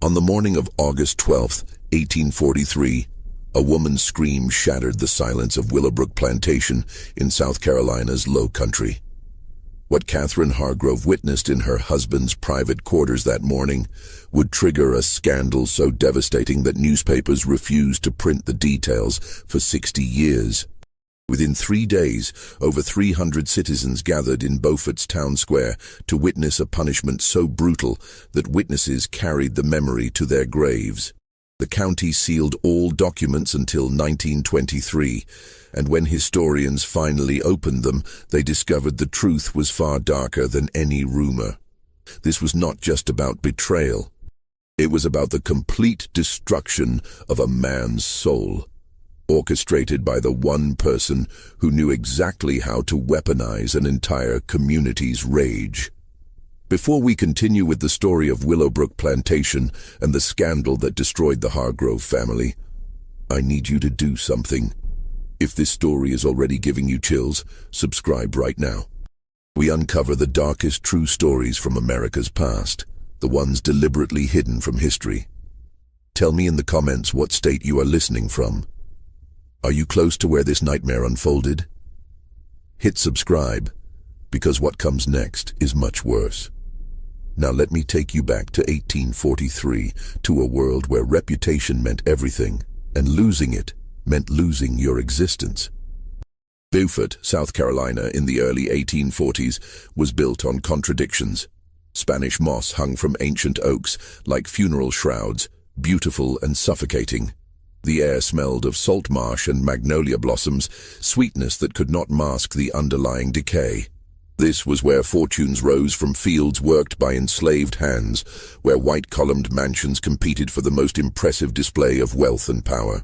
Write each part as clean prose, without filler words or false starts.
On the morning of August 12th, 1843, a woman's scream shattered the silence of Willowbrook Plantation in South Carolina's Low Country. What Catherine Hargrove witnessed in her husband's private quarters that morning would trigger a scandal so devastating that newspapers refused to print the details for 60 years. Within 3 days, over 300 citizens gathered in Beaufort's town square to witness a punishment so brutal that witnesses carried the memory to their graves. The county sealed all documents until 1923, and when historians finally opened them, they discovered the truth was far darker than any rumor. This was not just about betrayal. It was about the complete destruction of a man's soul, orchestrated by the one person who knew exactly how to weaponize an entire community's rage. Before we continue with the story of Willowbrook Plantation and the scandal that destroyed the Hargrove family, I need you to do something. If this story is already giving you chills, subscribe right now. We uncover the darkest true stories from America's past, the ones deliberately hidden from history. Tell me in the comments what state you are listening from. Are you close to where this nightmare unfolded? Hit subscribe, because what comes next is much worse. Now let me take you back to 1843, to a world where reputation meant everything, and losing it meant losing your existence. Beaufort, South Carolina, in the early 1840s, was built on contradictions. Spanish moss hung from ancient oaks like funeral shrouds, beautiful and suffocating. The air smelled of salt marsh and magnolia blossoms, sweetness that could not mask the underlying decay. This was where fortunes rose from fields worked by enslaved hands, where white-columned mansions competed for the most impressive display of wealth and power.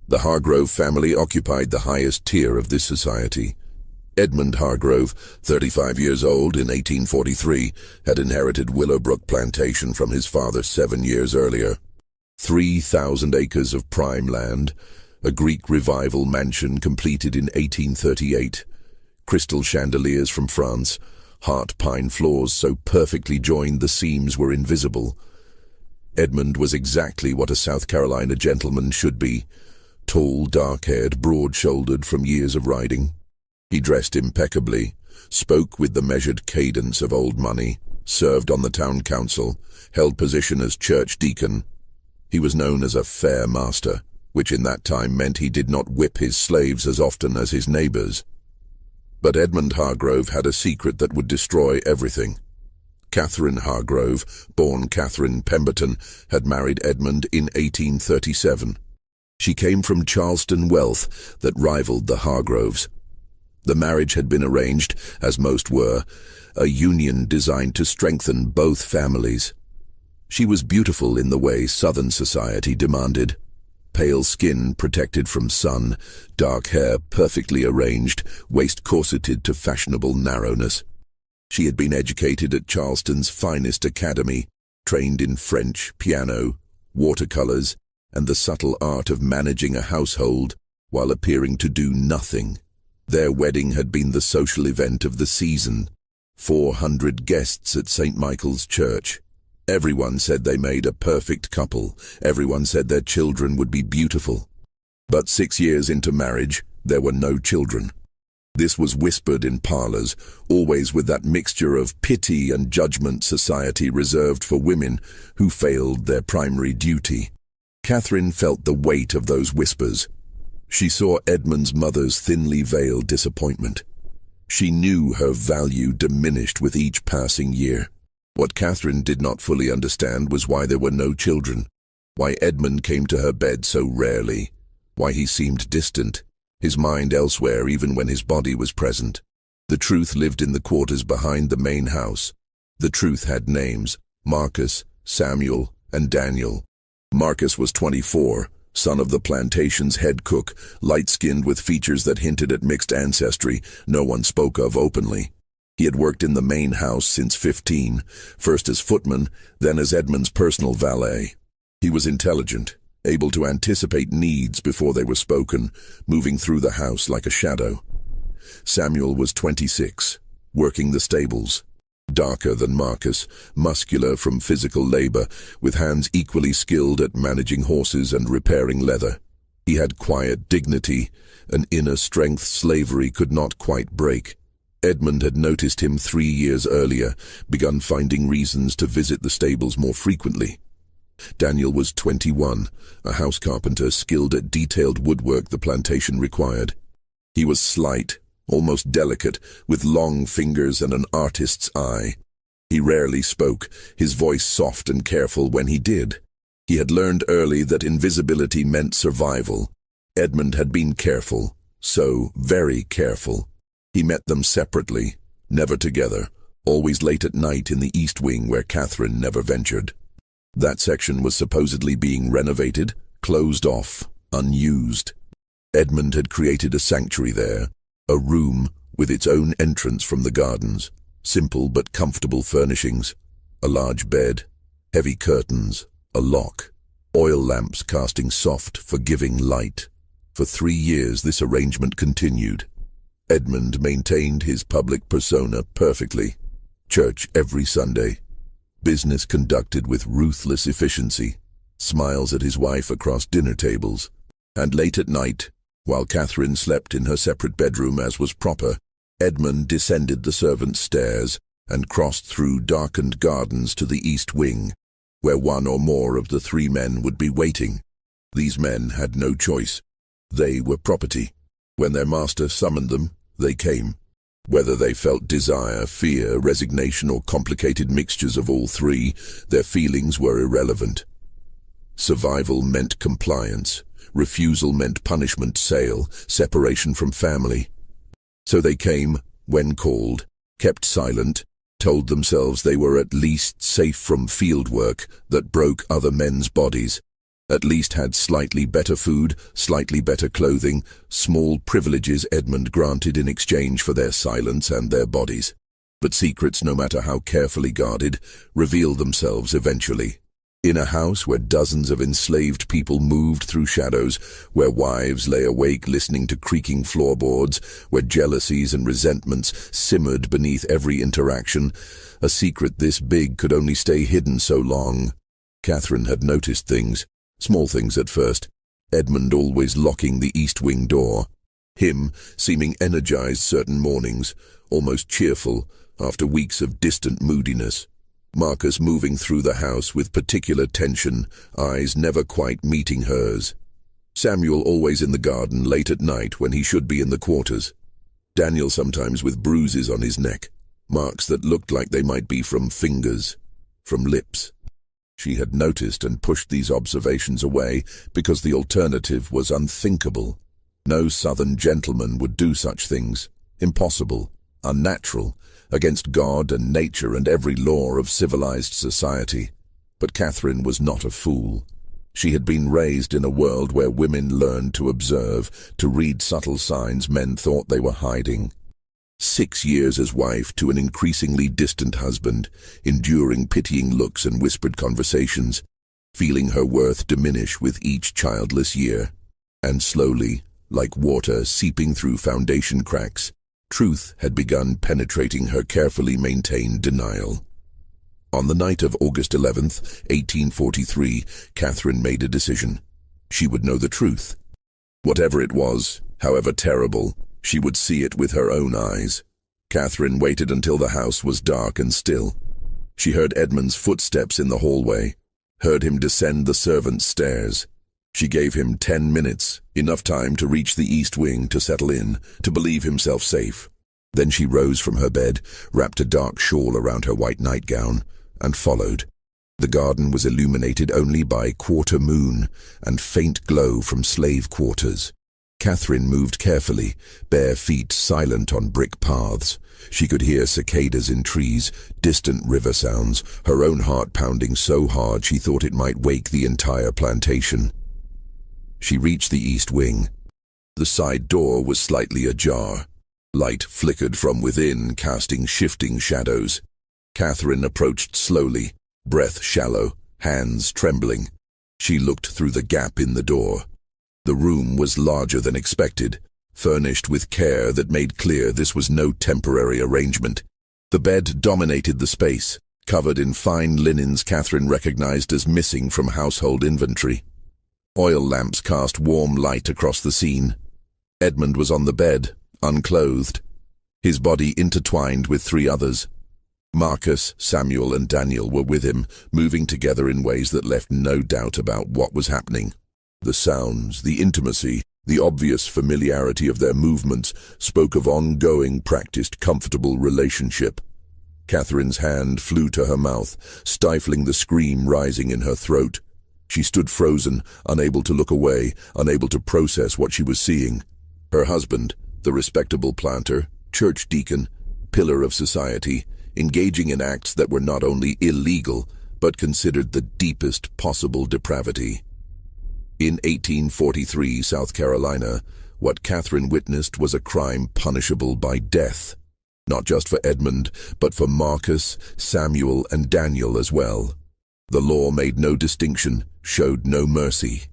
The Hargrove family occupied the highest tier of this society. Edmund Hargrove, 35 years old in 1843, had inherited Willowbrook Plantation from his father 7 years earlier. 3,000 acres of prime land, a Greek Revival mansion completed in 1838, crystal chandeliers from France, heart pine floors so perfectly joined the seams were invisible. Edmund was exactly what a South Carolina gentleman should be, tall, dark-haired, broad-shouldered from years of riding. He dressed impeccably, spoke with the measured cadence of old money, served on the town council, held position as church deacon. He was known as a fair master, which in that time meant he did not whip his slaves as often as his neighbors. But Edmund Hargrove had a secret that would destroy everything. Catherine Hargrove, born Catherine Pemberton, had married Edmund in 1837. She came from Charleston wealth that rivaled the Hargroves. The marriage had been arranged, as most were, a union designed to strengthen both families. She was beautiful in the way Southern society demanded. Pale skin protected from sun, dark hair perfectly arranged, waist corseted to fashionable narrowness. She had been educated at Charleston's finest academy, trained in French, piano, watercolors, and the subtle art of managing a household while appearing to do nothing. Their wedding had been the social event of the season. 400 guests at St. Michael's Church. Everyone said they made a perfect couple. Everyone said their children would be beautiful. But 6 years into marriage, there were no children. This was whispered in parlors, always with that mixture of pity and judgment society reserved for women who failed their primary duty. Catherine felt the weight of those whispers. She saw Edmund's mother's thinly veiled disappointment. She knew her value diminished with each passing year. What Catherine did not fully understand was why there were no children, why Edmund came to her bed so rarely, why he seemed distant, his mind elsewhere even when his body was present. The truth lived in the quarters behind the main house. The truth had names: Marcus, Samuel, and Daniel. Marcus was 24, son of the plantation's head cook, light-skinned with features that hinted at mixed ancestry no one spoke of openly. He had worked in the main house since 15, first as footman, then as Edmund's personal valet. He was intelligent, able to anticipate needs before they were spoken, moving through the house like a shadow. Samuel was 26, working the stables. Darker than Marcus, muscular from physical labor, with hands equally skilled at managing horses and repairing leather. He had quiet dignity, an inner strength slavery could not quite break. Edmund had noticed him 3 years earlier, begun finding reasons to visit the stables more frequently. Daniel was 21, a house carpenter skilled at detailed woodwork the plantation required. He was slight, almost delicate, with long fingers and an artist's eye. He rarely spoke, his voice soft and careful when he did. He had learned early that invisibility meant survival. Edmund had been careful, so very careful. He met them separately, never together, always late at night in the East Wing where Catherine never ventured. That section was supposedly being renovated, closed off, unused. Edmund had created a sanctuary there, a room with its own entrance from the gardens, simple but comfortable furnishings, a large bed, heavy curtains, a lock, oil lamps casting soft, forgiving light. For 3 years this arrangement continued. Edmund maintained his public persona perfectly. Church every Sunday. Business conducted with ruthless efficiency. Smiles at his wife across dinner tables. And late at night, while Catherine slept in her separate bedroom as was proper, Edmund descended the servants' stairs and crossed through darkened gardens to the East Wing, where one or more of the 3 men would be waiting. These men had no choice. They were property. When their master summoned them, they came. Whether they felt desire, fear, resignation, or complicated mixtures of all 3, their feelings were irrelevant. Survival meant compliance. Refusal meant punishment, sale, separation from family. So they came, when called, kept silent, told themselves they were at least safe from field work that broke other men's bodies, at least had slightly better food, slightly better clothing, small privileges Edmund granted in exchange for their silence and their bodies. But secrets, no matter how carefully guarded, reveal themselves eventually. In a house where dozens of enslaved people moved through shadows, where wives lay awake listening to creaking floorboards, where jealousies and resentments simmered beneath every interaction, a secret this big could only stay hidden so long. Catherine had noticed things, small things at first. Edmund always locking the East Wing door. Him seeming energized certain mornings, almost cheerful, after weeks of distant moodiness. Marcus moving through the house with particular tension, eyes never quite meeting hers. Samuel always in the garden late at night when he should be in the quarters. Daniel sometimes with bruises on his neck, marks that looked like they might be from fingers, from lips. She had noticed and pushed these observations away because the alternative was unthinkable. No southern gentleman would do such things. Impossible, unnatural, against God and nature and every law of civilized society. But Catherine was not a fool. She had been raised in a world where women learned to observe, to read subtle signs men thought they were hiding. 6 years as wife to an increasingly distant husband, enduring pitying looks and whispered conversations, feeling her worth diminish with each childless year. And slowly, like water seeping through foundation cracks, truth had begun penetrating her carefully maintained denial. On the night of August 11th, 1843, Catherine made a decision. She would know the truth. Whatever it was, however terrible, she would see it with her own eyes. Catherine waited until the house was dark and still. She heard Edmund's footsteps in the hallway, heard him descend the servants' stairs. She gave him 10 minutes, enough time to reach the East Wing, to settle in, to believe himself safe. Then she rose from her bed, wrapped a dark shawl around her white nightgown, and followed. The garden was illuminated only by quarter moon and faint glow from slave quarters. Catherine moved carefully, bare feet silent on brick paths. She could hear cicadas in trees, distant river sounds, her own heart pounding so hard she thought it might wake the entire plantation. She reached the East Wing. The side door was slightly ajar. Light flickered from within, casting shifting shadows. Catherine approached slowly, breath shallow, hands trembling. She looked through the gap in the door. The room was larger than expected, furnished with care that made clear this was no temporary arrangement. The bed dominated the space. Covered in fine linens Catherine recognized as missing from household inventory. Oil lamps cast warm light across the scene. Edmund was on the bed, unclothed, his body intertwined with three others. Marcus, Samuel, and Daniel were with him, moving together in ways that left no doubt about what was happening. The sounds, the intimacy, the obvious familiarity of their movements spoke of ongoing, practiced, comfortable relationship. Catherine's hand flew to her mouth, stifling the scream rising in her throat. She stood frozen, unable to look away, unable to process what she was seeing. Her husband, the respectable planter, church deacon, pillar of society, engaging in acts that were not only illegal, but considered the deepest possible depravity. In 1843, South Carolina, what Catherine witnessed was a crime punishable by death. Not just for Edmund, but for Marcus, Samuel, and Daniel as well. The law made no distinction, showed no mercy.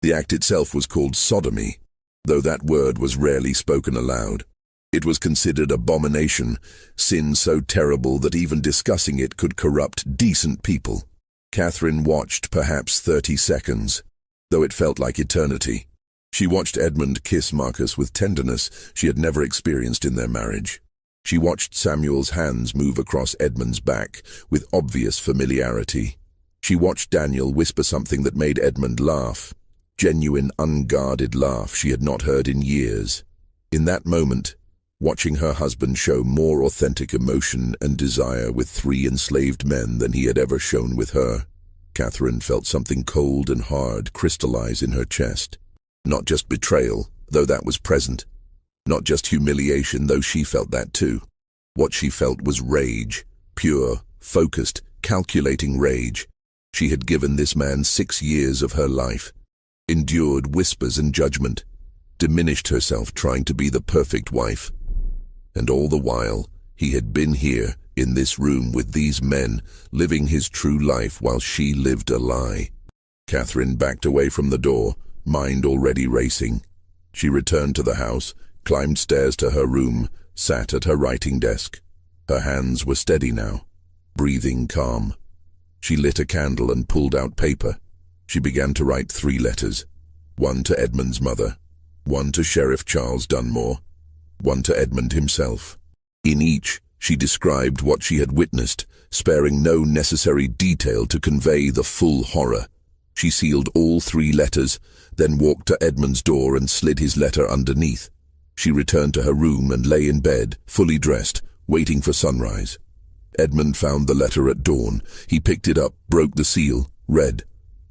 The act itself was called sodomy, though that word was rarely spoken aloud. It was considered abomination, sin so terrible that even discussing it could corrupt decent people. Catherine watched perhaps 30 seconds, though it felt like eternity. She watched Edmund kiss Marcus with tenderness she had never experienced in their marriage. She watched Samuel's hands move across Edmund's back with obvious familiarity. She watched Daniel whisper something that made Edmund laugh. Genuine, unguarded laugh she had not heard in years. In that moment, watching her husband show more authentic emotion and desire with three enslaved men than he had ever shown with her, Catherine felt something cold and hard crystallize in her chest. Not just betrayal, though that was present. Not just humiliation, though she felt that too. What she felt was rage, pure, focused, calculating rage. She had given this man 6 years of her life, endured whispers and judgment, diminished herself trying to be the perfect wife. And all the while, he had been here, in this room with these men, living his true life while she lived a lie. Catherine backed away from the door, mind already racing. She returned to the house, climbed stairs to her room, sat at her writing desk. Her hands were steady now, breathing calm. She lit a candle and pulled out paper. She began to write 3 letters, one to Edmund's mother, one to Sheriff Charles Dunmore, one to Edmund himself. In each, she described what she had witnessed, sparing no necessary detail to convey the full horror. She sealed all 3 letters, then walked to Edmund's door and slid his letter underneath. She returned to her room and lay in bed, fully dressed, waiting for sunrise. Edmund found the letter at dawn. He picked it up, broke the seal, read.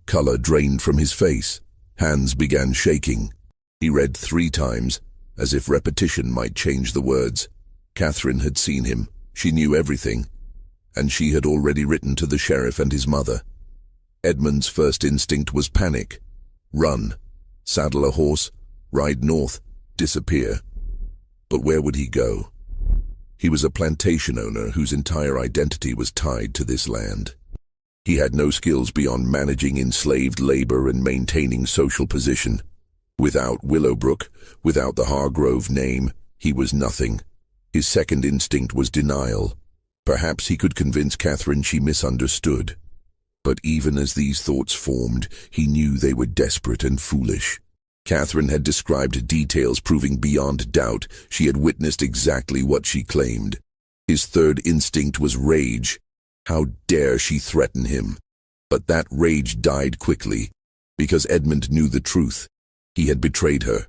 Color drained from his face. Hands began shaking. He read 3 times, as if repetition might change the words. Catherine had seen him. She knew everything. And she had already written to the sheriff and his mother. Edmund's first instinct was panic. Run. Saddle a horse. Ride north. Disappear. But where would he go? He was a plantation owner whose entire identity was tied to this land. He had no skills beyond managing enslaved labor and maintaining social position. Without Willowbrook, without the Hargrove name, he was nothing. His second instinct was denial. Perhaps he could convince Catherine she misunderstood. But even as these thoughts formed, he knew they were desperate and foolish. Catherine had described details proving beyond doubt she had witnessed exactly what she claimed. His third instinct was rage. How dare she threaten him? But that rage died quickly, because Edmund knew the truth. He had betrayed her,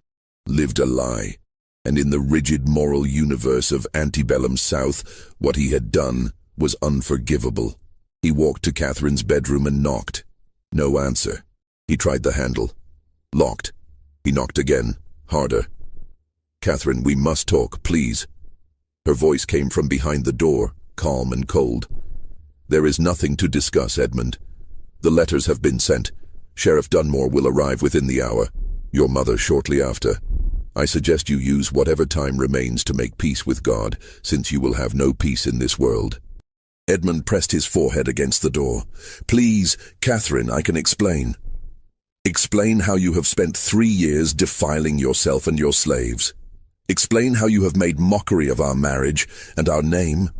lived a lie, and in the rigid moral universe of antebellum South, what he had done was unforgivable. He walked to Catherine's bedroom and knocked. No answer. He tried the handle. Locked. He knocked again, harder. "Catherine, we must talk, please." Her voice came from behind the door, calm and cold. "There is nothing to discuss, Edmund. The letters have been sent. Sheriff Dunmore will arrive within the hour. Your mother shortly after. I suggest you use whatever time remains to make peace with God, since you will have no peace in this world." Edmund pressed his forehead against the door. "Please, Catherine, I can explain. Explain how you have spent 3 years defiling yourself and your slaves. Explain how you have made mockery of our marriage and our name.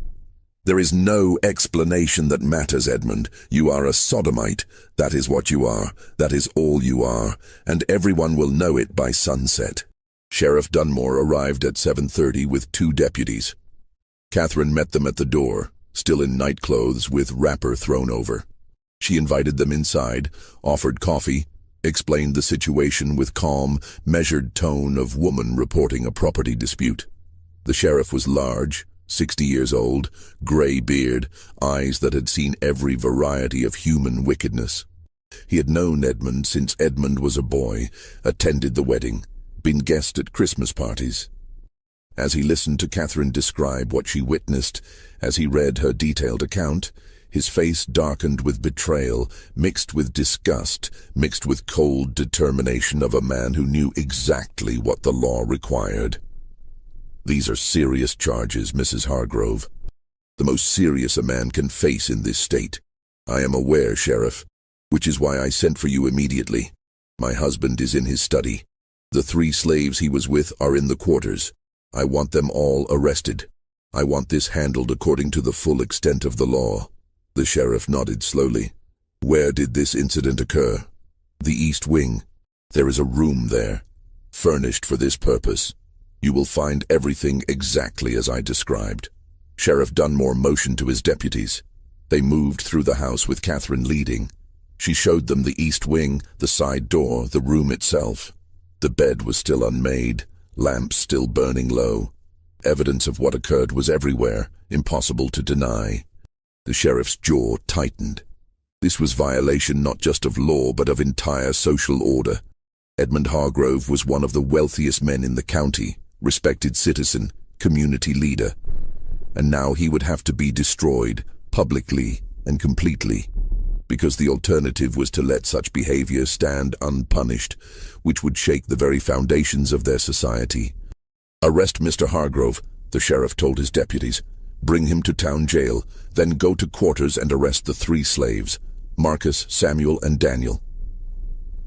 There is no explanation that matters, Edmund. You are a sodomite. That is what you are. That is all you are. And everyone will know it by sunset. Sheriff Dunmore arrived at 7:30 with 2 deputies. Catherine met them at the door, still in nightclothes with wrapper thrown over. She invited them inside, offered coffee, explained the situation with calm, measured tone of woman reporting a property dispute. The sheriff was large, 60 years old, gray beard, eyes that had seen every variety of human wickedness. He had known Edmund since Edmund was a boy, attended the wedding, been guest at Christmas parties. As he listened to Catherine describe what she witnessed, as he read her detailed account, his face darkened with betrayal, mixed with disgust, mixed with cold determination of a man who knew exactly what the law required. These are serious charges, Mrs. Hargrove. The most serious a man can face in this state. I am aware, Sheriff, which is why I sent for you immediately. My husband is in his study. The 3 slaves he was with are in the quarters. I want them all arrested. I want this handled according to the full extent of the law. The sheriff nodded slowly. Where did this incident occur? The East Wing. There is a room there, furnished for this purpose. You will find everything exactly as I described. Sheriff Dunmore motioned to his deputies. They moved through the house with Catherine leading. She showed them the East Wing, the side door, the room itself. The bed was still unmade, lamps still burning low. Evidence of what occurred was everywhere, impossible to deny. The sheriff's jaw tightened. This was violation not just of law but of entire social order. Edmund Hargrove was one of the wealthiest men in the county, respected citizen, community leader. And now he would have to be destroyed, publicly and completely, because the alternative was to let such behavior stand unpunished, which would shake the very foundations of their society. Arrest Mr. Hargrove, the sheriff told his deputies. Bring him to town jail, then go to quarters and arrest the 3 slaves, Marcus, Samuel, and Daniel.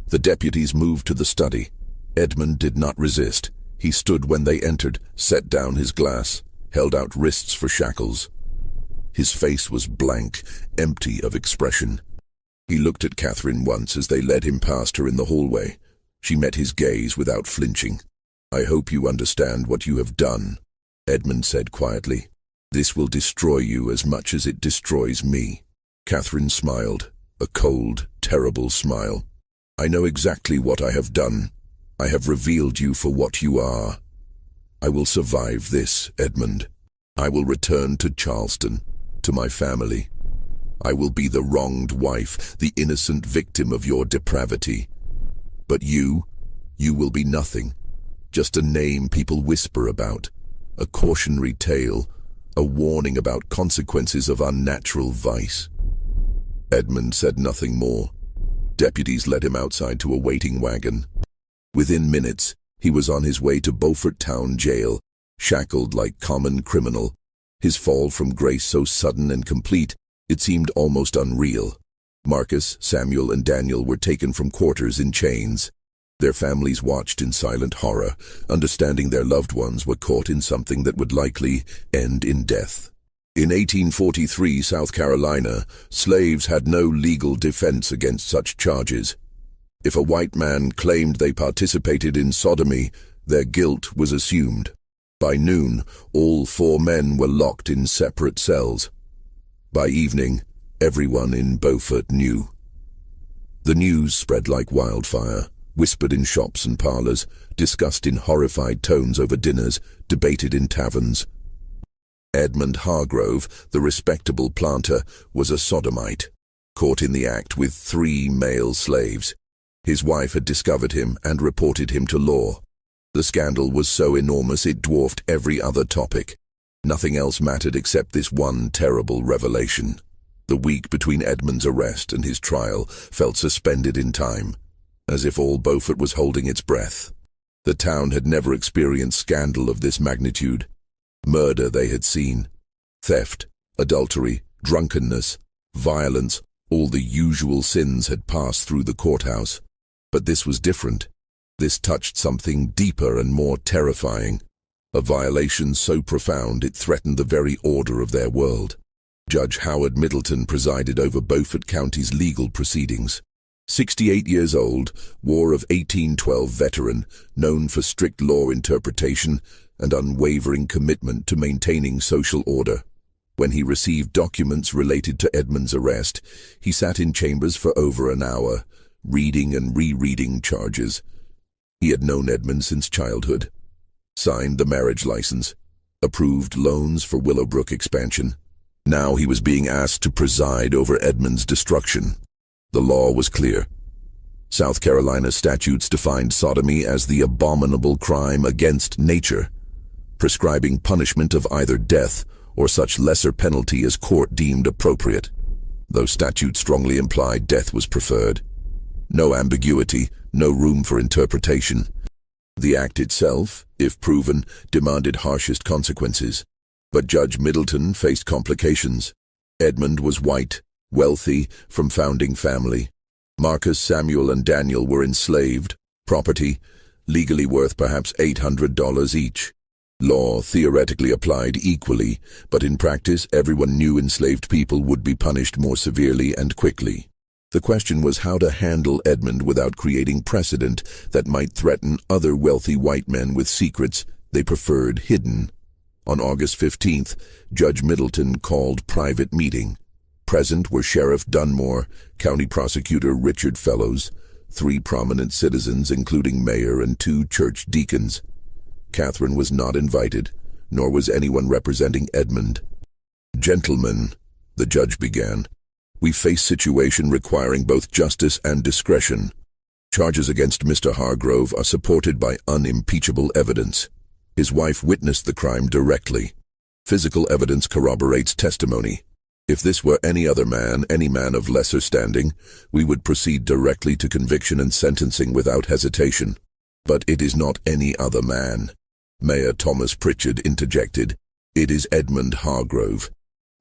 The deputies moved to the study. Edmund did not resist. He stood when they entered, set down his glass, held out wrists for shackles. His face was blank, empty of expression. He looked at Catherine once as they led him past her in the hallway. She met his gaze without flinching. I hope you understand what you have done, Edmund said quietly. This will destroy you as much as it destroys me. Catherine smiled, a cold, terrible smile. I know exactly what I have done. I have revealed you for what you are. I will survive this, Edmund. I will return to Charleston, to my family. I will be the wronged wife, the innocent victim of your depravity. But you will be nothing. Just a name people whisper about, a cautionary tale, a warning about consequences of unnatural vice. Edmund said nothing more. Deputies led him outside to a waiting wagon. Within minutes, he was on his way to Beaufort Town Jail, shackled like common criminal. His fall from grace so sudden and complete, it seemed almost unreal. Marcus, Samuel, and Daniel were taken from quarters in chains. Their families watched in silent horror, understanding their loved ones were caught in something that would likely end in death. In 1843, South Carolina, slaves had no legal defense against such charges. If a white man claimed they participated in sodomy, their guilt was assumed. By noon, all 4 men were locked in separate cells. By evening, everyone in Beaufort knew. The news spread like wildfire, whispered in shops and parlors, discussed in horrified tones over dinners, debated in taverns. Edmund Hargrove, the respectable planter, was a sodomite, caught in the act with 3 male slaves. His wife had discovered him and reported him to law. The scandal was so enormous it dwarfed every other topic. Nothing else mattered except this one terrible revelation. The week between Edmund's arrest and his trial felt suspended in time, as if all Beaufort was holding its breath. The town had never experienced scandal of this magnitude. Murder they had seen. Theft, adultery, drunkenness, violence, all the usual sins had passed through the courthouse. But this was different. This touched something deeper and more terrifying. A violation so profound it threatened the very order of their world. Judge Howard Middleton presided over Beaufort County's legal proceedings. 68 years old, War of 1812 veteran, known for strict law interpretation and unwavering commitment to maintaining social order. When he received documents related to Edmund's arrest, he sat in chambers for over an hour, reading and rereading charges. He had known Edmund since childhood, signed the marriage license, approved loans for Willowbrook expansion. Now he was being asked to preside over Edmund's destruction. The law was clear. South Carolina statutes defined sodomy as the abominable crime against nature, prescribing punishment of either death or such lesser penalty as court deemed appropriate. Though statute strongly implied death was preferred. No ambiguity, no room for interpretation. The act itself, if proven, demanded harshest consequences. But Judge Middleton faced complications. Edmund was white, wealthy, from founding family. Marcus, Samuel, and Daniel were enslaved, property, legally worth perhaps $800 each. Law theoretically applied equally, but in practice everyone knew enslaved people would be punished more severely and quickly. The question was how to handle Edmund without creating precedent that might threaten other wealthy white men with secrets they preferred hidden. On August 15th, Judge Middleton called private meeting. Present were Sheriff Dunmore, County Prosecutor Richard Fellows, 3 prominent citizens including mayor and 2 church deacons. Catherine was not invited, nor was anyone representing Edmund. "Gentlemen," the judge began, "we face situation requiring both justice and discretion. Charges against Mr. Hargrove are supported by unimpeachable evidence. His wife witnessed the crime directly. Physical evidence corroborates testimony. If this were any other man, any man of lesser standing, we would proceed directly to conviction and sentencing without hesitation. But it is not any other man." Mayor Thomas Pritchard interjected. "It is Edmund Hargrove.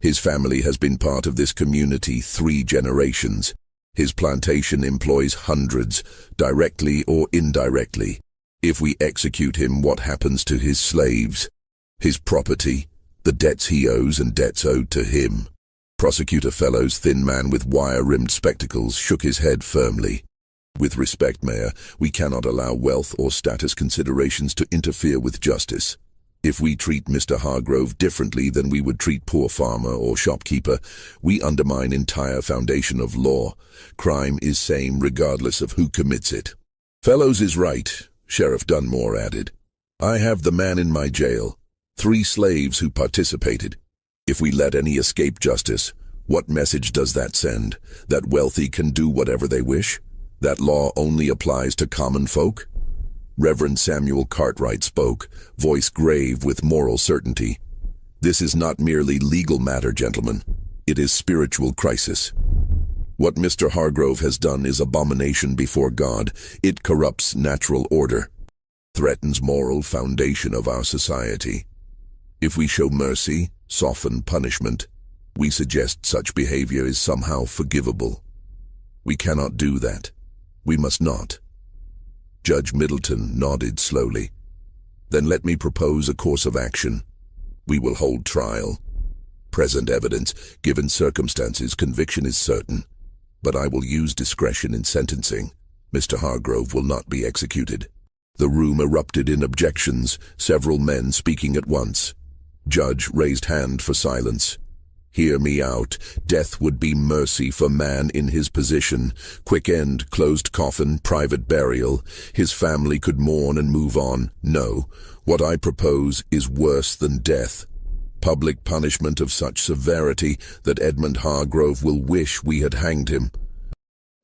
His family has been part of this community 3 generations. His plantation employs hundreds, directly or indirectly. If we execute him, what happens to his slaves? His property? The debts he owes and debts owed to him?" Prosecutor Fellows, thin man with wire-rimmed spectacles, shook his head firmly. "With respect, Mayor, we cannot allow wealth or status considerations to interfere with justice. If we treat Mr. Hargrove differently than we would treat poor farmer or shopkeeper, we undermine entire foundation of law. Crime is same regardless of who commits it." "Fellows is right," Sheriff Dunmore added. "I have the man in my jail, 3 slaves who participated. If we let any escape justice, what message does that send? That wealthy can do whatever they wish? That law only applies to common folk?" Reverend Samuel Cartwright spoke, voice grave with moral certainty. "This is not merely legal matter, gentlemen. It is spiritual crisis. What Mr. Hargrove has done is abomination before God. It corrupts natural order, threatens moral foundation of our society. If we show mercy, soften punishment, we suggest such behavior is somehow forgivable. We cannot do that. We must not." Judge Middleton nodded slowly. "Then let me propose a course of action. We will hold trial. Present evidence, given circumstances, conviction is certain. But I will use discretion in sentencing. Mr. Hargrove will not be executed." The room erupted in objections, several men speaking at once. Judge raised hand for silence. "Hear me out. Death would be mercy for man in his position. Quick end, closed coffin, private burial. His family could mourn and move on. No, what I propose is worse than death. Public punishment of such severity that Edmund Hargrove will wish we had hanged him.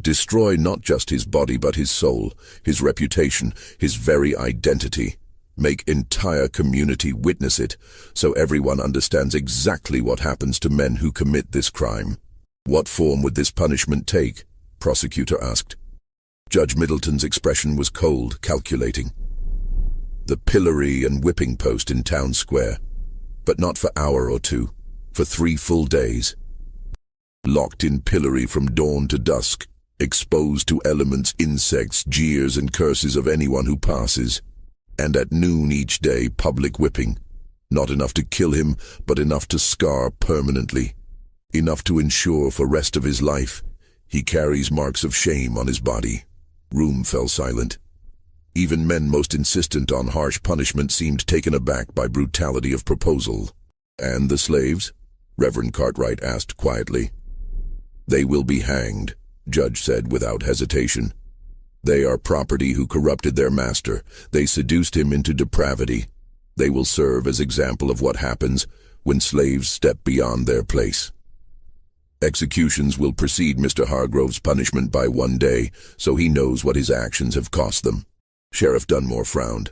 Destroy not just his body but his soul, his reputation, his very identity. Make entire community witness it, so everyone understands exactly what happens to men who commit this crime." "What form would this punishment take?" Prosecutor asked. Judge Middleton's expression was cold, calculating. "The pillory and whipping post in town square, but not for hour or 2, for 3 full days. Locked in pillory from dawn to dusk, exposed to elements, insects, jeers and curses of anyone who passes. And at noon each day, public whipping. Not enough to kill him, but enough to scar permanently. enough to ensure for rest of his life he carries marks of shame on his body. Room fell silent. Even men most insistent on harsh punishment seemed taken aback by brutality of proposal. "And the slaves?" Reverend Cartwright asked quietly. "They will be hanged," Judge said without hesitation. "They are property who corrupted their master. They seduced him into depravity. They will serve as example of what happens when slaves step beyond their place. Executions will precede Mr. Hargrove's punishment by 1 day, so he knows what his actions have cost them." Sheriff Dunmore frowned.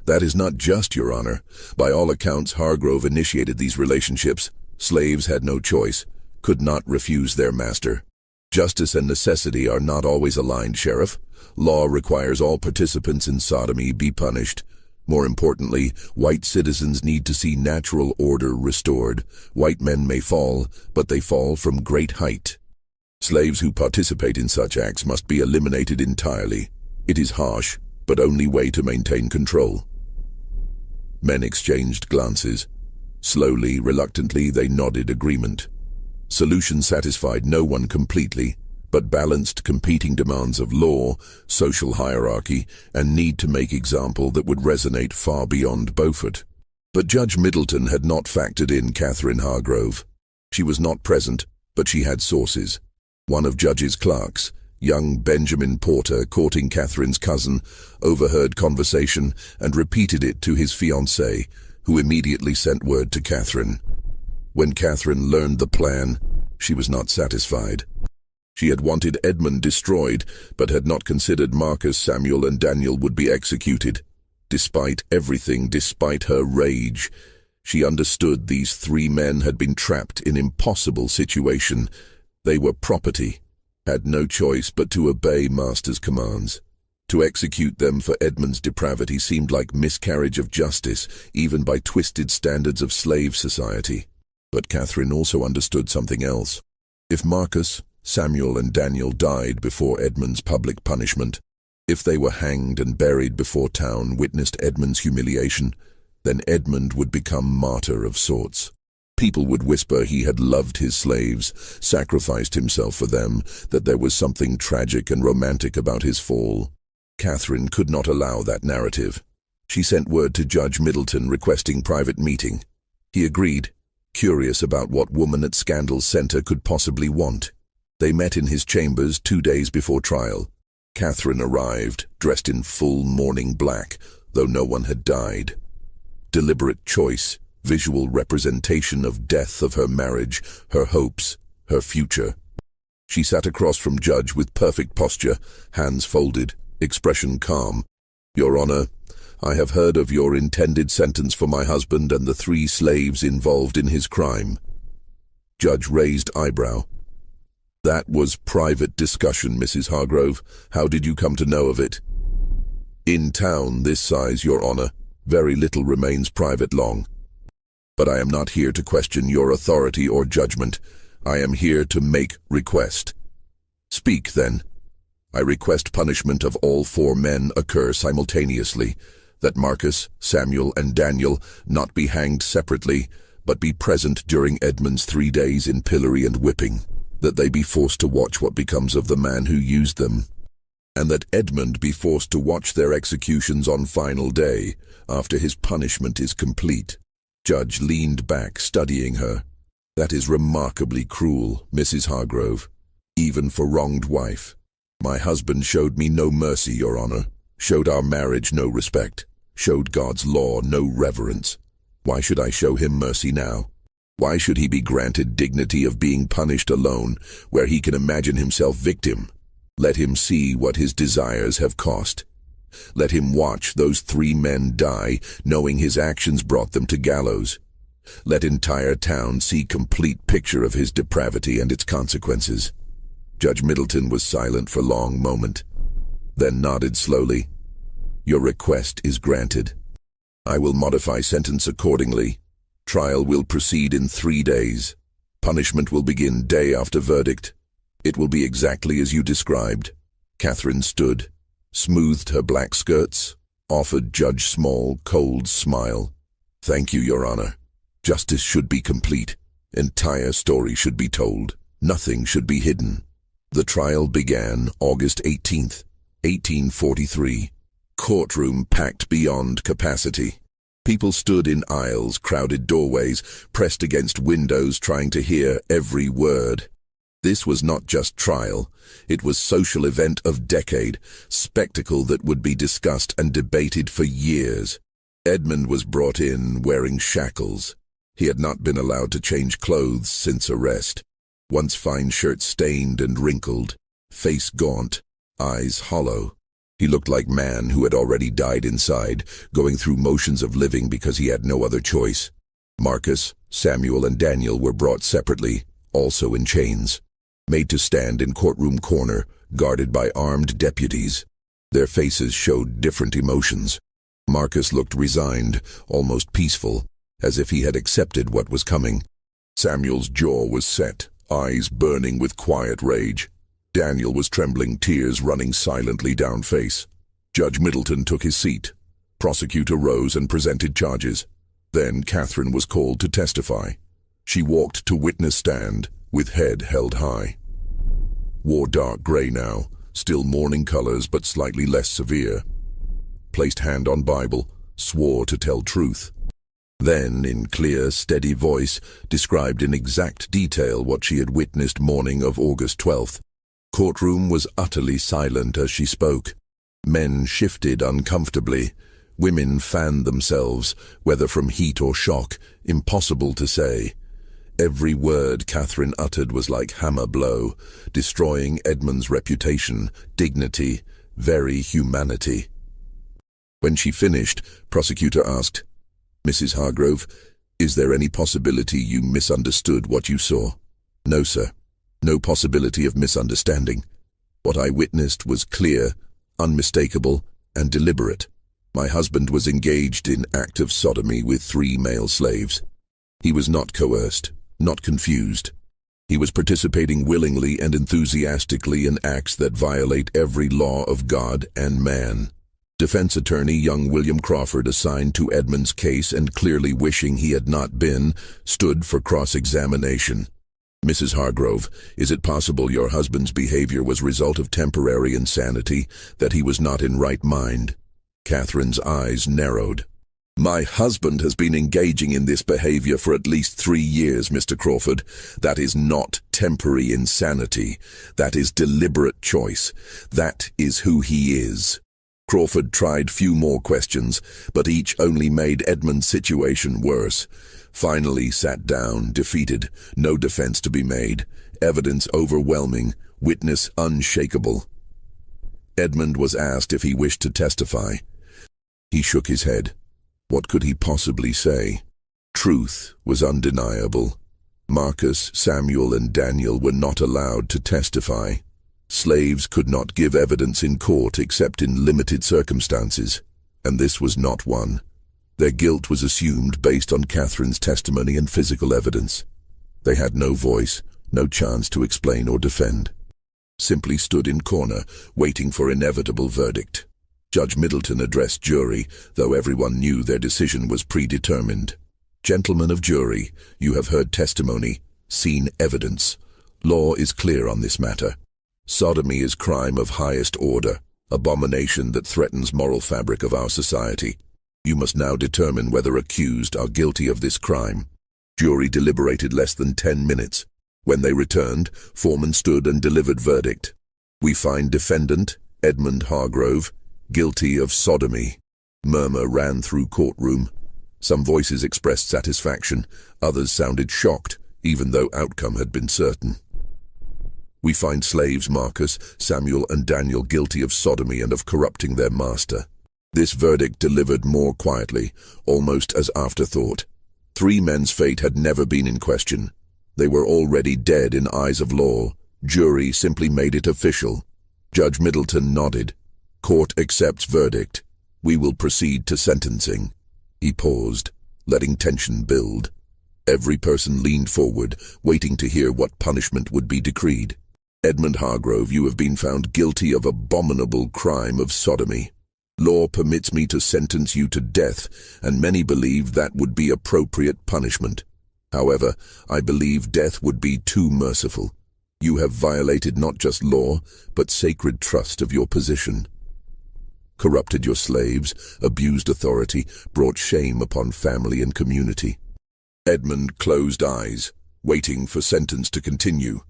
"That is not just, Your Honor. By all accounts, Hargrove initiated these relationships. Slaves had no choice, could not refuse their master. Justice and necessity are not always aligned, Sheriff. Law requires all participants in sodomy be punished. More importantly, white citizens need to see natural order restored. White men may fall, but they fall from great height. Slaves who participate in such acts must be eliminated entirely. It is harsh, but only way to maintain control." Men exchanged glances. Slowly, reluctantly, they nodded agreement. Solution satisfied no one completely, but balanced competing demands of law, social hierarchy, and need to make example that would resonate far beyond Beaufort. But Judge Middleton had not factored in Catherine Hargrove. She was not present, but she had sources. One of Judge's clerks, young Benjamin Porter, courting Catherine's cousin, overheard conversation and repeated it to his fiancée, who immediately sent word to Catherine. When Catherine learned the plan, she was not satisfied. She had wanted Edmund destroyed, but had not considered Marcus, Samuel, and Daniel would be executed. Despite everything, despite her rage, she understood these 3 men had been trapped in an impossible situation. They were property, had no choice but to obey master's commands. To execute them for Edmund's depravity seemed like miscarriage of justice, even by twisted standards of slave society. But Catherine also understood something else. If Marcus, Samuel, and Daniel died before Edmund's public punishment, if they were hanged and buried before town witnessed Edmund's humiliation, then Edmund would become martyr of sorts. People would whisper he had loved his slaves, sacrificed himself for them, that there was something tragic and romantic about his fall. Catherine could not allow that narrative. She sent word to Judge Middleton requesting private meeting. He agreed, curious about what woman at Scandal's center could possibly want. They met in his chambers 2 days before trial. Catherine arrived, dressed in full mourning black, though no one had died. Deliberate choice, visual representation of death of her marriage, her hopes, her future. She sat across from Judge with perfect posture, hands folded, expression calm. "Your Honor, I have heard of your intended sentence for my husband and the 3 slaves involved in his crime." Judge raised eyebrow. "That was private discussion, Mrs. Hargrove. How did you come to know of it?" "In town this size, Your Honor, very little remains private long. But I am not here to question your authority or judgment. I am here to make request." "Speak, then." "I request punishment of all 4 men occur simultaneously, that Marcus, Samuel, and Daniel not be hanged separately, but be present during Edmund's 3 days in pillory and whipping, that they be forced to watch what becomes of the man who used them, and that Edmund be forced to watch their executions on final day, after his punishment is complete." Judge leaned back, studying her. "That is remarkably cruel, Mrs. Hargrove, even for wronged wife. My husband showed me no mercy, Your Honor, showed our marriage no respect, showed God's law no reverence. Why should I show him mercy now? Why should he be granted dignity of being punished alone, where he can imagine himself victim? Let him see what his desires have cost. Let him watch those 3 men die, knowing his actions brought them to gallows. Let entire town see complete picture of his depravity and its consequences." Judge Middleton was silent for a long moment, then nodded slowly. "Your request is granted. I will modify sentence accordingly. Trial will proceed in 3 days. Punishment will begin day after verdict. It will be exactly as you described." Catherine stood, smoothed her black skirts, offered Judge Small cold smile. "Thank you, Your Honor. Justice should be complete. Entire story should be told. Nothing should be hidden. The trial began August 18th, 1843. Courtroom packed beyond capacity. People stood in aisles, crowded doorways, pressed against windows trying to hear every word. This was not just trial. It was social event of decade, spectacle that would be discussed and debated for years. Edmund was brought in wearing shackles. He had not been allowed to change clothes since arrest. Once fine shirt stained and wrinkled, face gaunt, eyes hollow. He looked like man who had already died inside, going through motions of living because he had no other choice. Marcus, Samuel, and Daniel were brought separately, also in chains, made to stand in courtroom corner, guarded by armed deputies. Their faces showed different emotions. Marcus looked resigned, almost peaceful, as if he had accepted what was coming. Samuel's jaw was set, eyes burning with quiet rage. Daniel was trembling, tears running silently down face. Judge Middleton took his seat. Prosecutor rose and presented charges. Then Catherine was called to testify. She walked to witness stand, with head held high. Wore dark gray now, still mourning colors but slightly less severe. Placed hand on Bible, swore to tell truth. Then, in clear, steady voice, described in exact detail what she had witnessed morning of August 12th. Courtroom was utterly silent as she spoke. Men shifted uncomfortably. Women fanned themselves, whether from heat or shock, impossible to say. Every word Catherine uttered was like hammer blow, destroying Edmund's reputation, dignity, very humanity. When she finished, prosecutor asked, "Mrs. Hargrove, is there any possibility you misunderstood what you saw?" "No, sir. No possibility of misunderstanding. What I witnessed was clear, unmistakable, and deliberate. My husband was engaged in act of sodomy with 3 male slaves. He was not coerced, not confused. He was participating willingly and enthusiastically in acts that violate every law of God and man." Defense attorney young William Crawford, assigned to Edmund's case and clearly wishing he had not been, stood for cross-examination. "Mrs. Hargrove, is it possible your husband's behavior was result of temporary insanity, that he was not in right mind?" Catherine's eyes narrowed. "My husband has been engaging in this behavior for at least 3 years, Mr. Crawford. That is not temporary insanity. That is deliberate choice. That is who he is." Crawford tried few more questions, but each only made Edmund's situation worse. Finally sat down, defeated, no defense to be made, evidence overwhelming, witness unshakable. Edmund was asked if he wished to testify. He shook his head. What could he possibly say? Truth was undeniable. Marcus, Samuel, and Daniel were not allowed to testify. Slaves could not give evidence in court except in limited circumstances, and this was not one. Their guilt was assumed based on Catherine's testimony and physical evidence. They had no voice, no chance to explain or defend. Simply stood in corner, waiting for inevitable verdict. Judge Middleton addressed jury, though everyone knew their decision was predetermined. "Gentlemen of jury, you have heard testimony, seen evidence. Law is clear on this matter. Sodomy is crime of highest order, abomination that threatens moral fabric of our society. You must now determine whether accused are guilty of this crime." Jury deliberated less than 10 minutes. When they returned, foreman stood and delivered verdict. "We find defendant, Edmund Hargrove, guilty of sodomy." Murmur ran through courtroom. Some voices expressed satisfaction, others sounded shocked, even though outcome had been certain. "We find slaves Marcus, Samuel, and Daniel guilty of sodomy and of corrupting their master." This verdict delivered more quietly, almost as afterthought. 3 men's fate had never been in question. They were already dead in eyes of law. Jury simply made it official. Judge Middleton nodded. "Court accepts verdict. We will proceed to sentencing." He paused, letting tension build. Every person leaned forward, waiting to hear what punishment would be decreed. "Edmund Hargrove, you have been found guilty of abominable crime of sodomy. Law permits me to sentence you to death, and many believe that would be appropriate punishment. However, I believe death would be too merciful. You have violated not just law, but sacred trust of your position. Corrupted your slaves, abused authority, brought shame upon family and community. Edmund closed eyes, waiting for sentence to continue.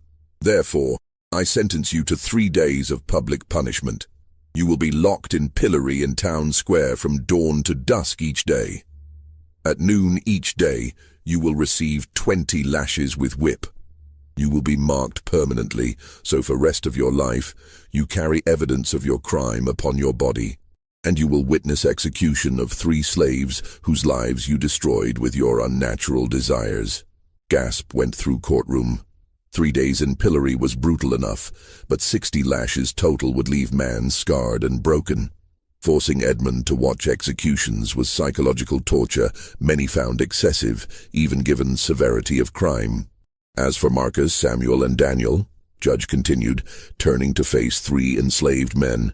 Therefore, I sentence you to 3 days of public punishment. You will be locked in pillory in town square from dawn to dusk each day. At noon each day, you will receive 20 lashes with whip. You will be marked permanently, so for rest of your life, you carry evidence of your crime upon your body, and you will witness execution of 3 slaves whose lives you destroyed with your unnatural desires. Gasp went through courtroom. 3 days in pillory was brutal enough, but 60 lashes total would leave man scarred and broken. Forcing Edmund to watch executions was psychological torture many found excessive, even given severity of crime. As for Marcus, Samuel, and Daniel, Judge continued, turning to face 3 enslaved men,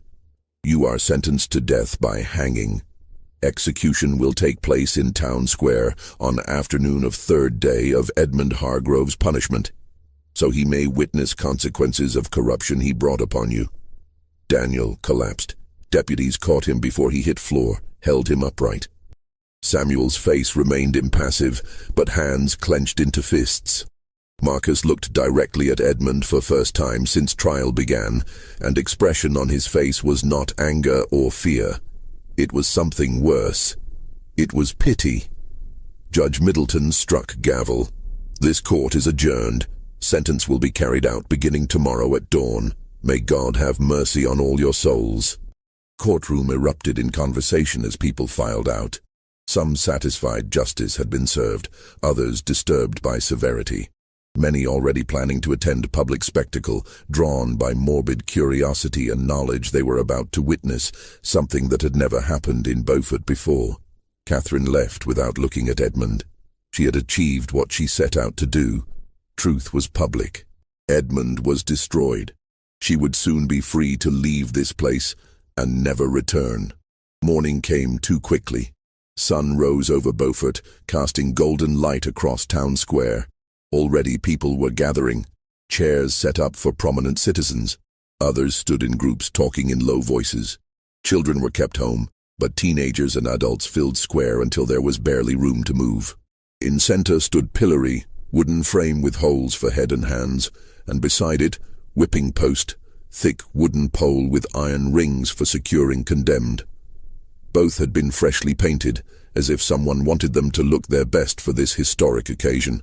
you are sentenced to death by hanging. Execution will take place in town square on afternoon of 3rd day of Edmund Hargrove's punishment, so he may witness consequences of corruption he brought upon you. Daniel collapsed. Deputies caught him before he hit floor, held him upright. Samuel's face remained impassive, but hands clenched into fists. Marcus looked directly at Edmund for first time since trial began, and expression on his face was not anger or fear. It was something worse. It was pity. Judge Middleton struck gavel. This court is adjourned. Sentence will be carried out beginning tomorrow at dawn. May God have mercy on all your souls. Courtroom erupted in conversation as people filed out. Some satisfied justice had been served, others disturbed by severity. Many already planning to attend public spectacle, drawn by morbid curiosity and knowledge they were about to witness, something that had never happened in Beaufort before. Catherine left without looking at Edmund. She had achieved what she set out to do. Truth was public. Edmund was destroyed. She would soon be free to leave this place and never return. Morning came too quickly. Sun rose over Beaufort, casting golden light across town square. Already people were gathering, chairs set up for prominent citizens. Others stood in groups talking in low voices. Children were kept home, but teenagers and adults filled square until there was barely room to move. In center stood pillory, wooden frame with holes for head and hands, and beside it, whipping post, thick wooden pole with iron rings for securing condemned. Both had been freshly painted, as if someone wanted them to look their best for this historic occasion.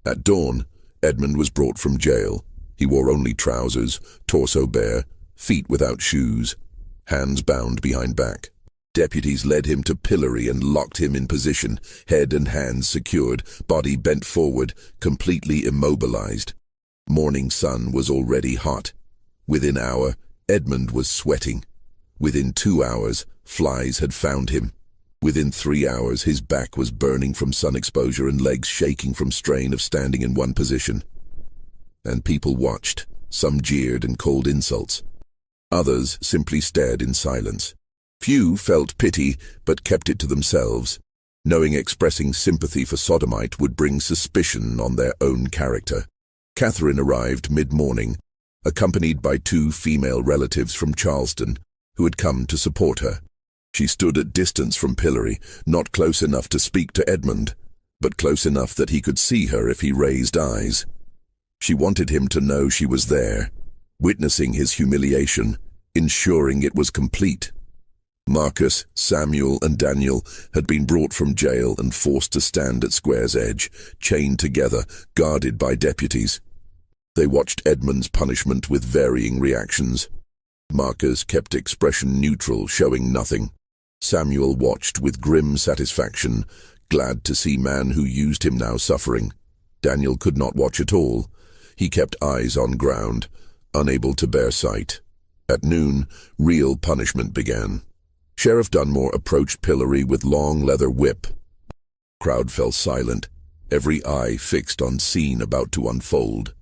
At dawn, Edmund was brought from jail. He wore only trousers, torso bare, feet without shoes, hands bound behind back. Deputies led him to pillory and locked him in position, head and hands secured, body bent forward, completely immobilized. Morning sun was already hot. Within an hour, Edmund was sweating. Within 2 hours, flies had found him. Within 3 hours, his back was burning from sun exposure and legs shaking from strain of standing in one position. And people watched. Some jeered and called insults. Others simply stared in silence. Few felt pity, but kept it to themselves, knowing expressing sympathy for Sodomite would bring suspicion on their own character. Catherine arrived mid-morning, accompanied by 2 female relatives from Charleston, who had come to support her. She stood at distance from pillory, not close enough to speak to Edmund, but close enough that he could see her if he raised eyes. She wanted him to know she was there, witnessing his humiliation, ensuring it was complete. Marcus, Samuel, and Daniel had been brought from jail and forced to stand at square's edge, chained together, guarded by deputies. They watched Edmund's punishment with varying reactions. Marcus kept expression neutral, showing nothing. Samuel watched with grim satisfaction, glad to see man who used him now suffering. Daniel could not watch at all. He kept eyes on ground, unable to bear sight. At noon, real punishment began. Sheriff Dunmore approached pillory with long leather whip. Crowd fell silent, every eye fixed on scene about to unfold.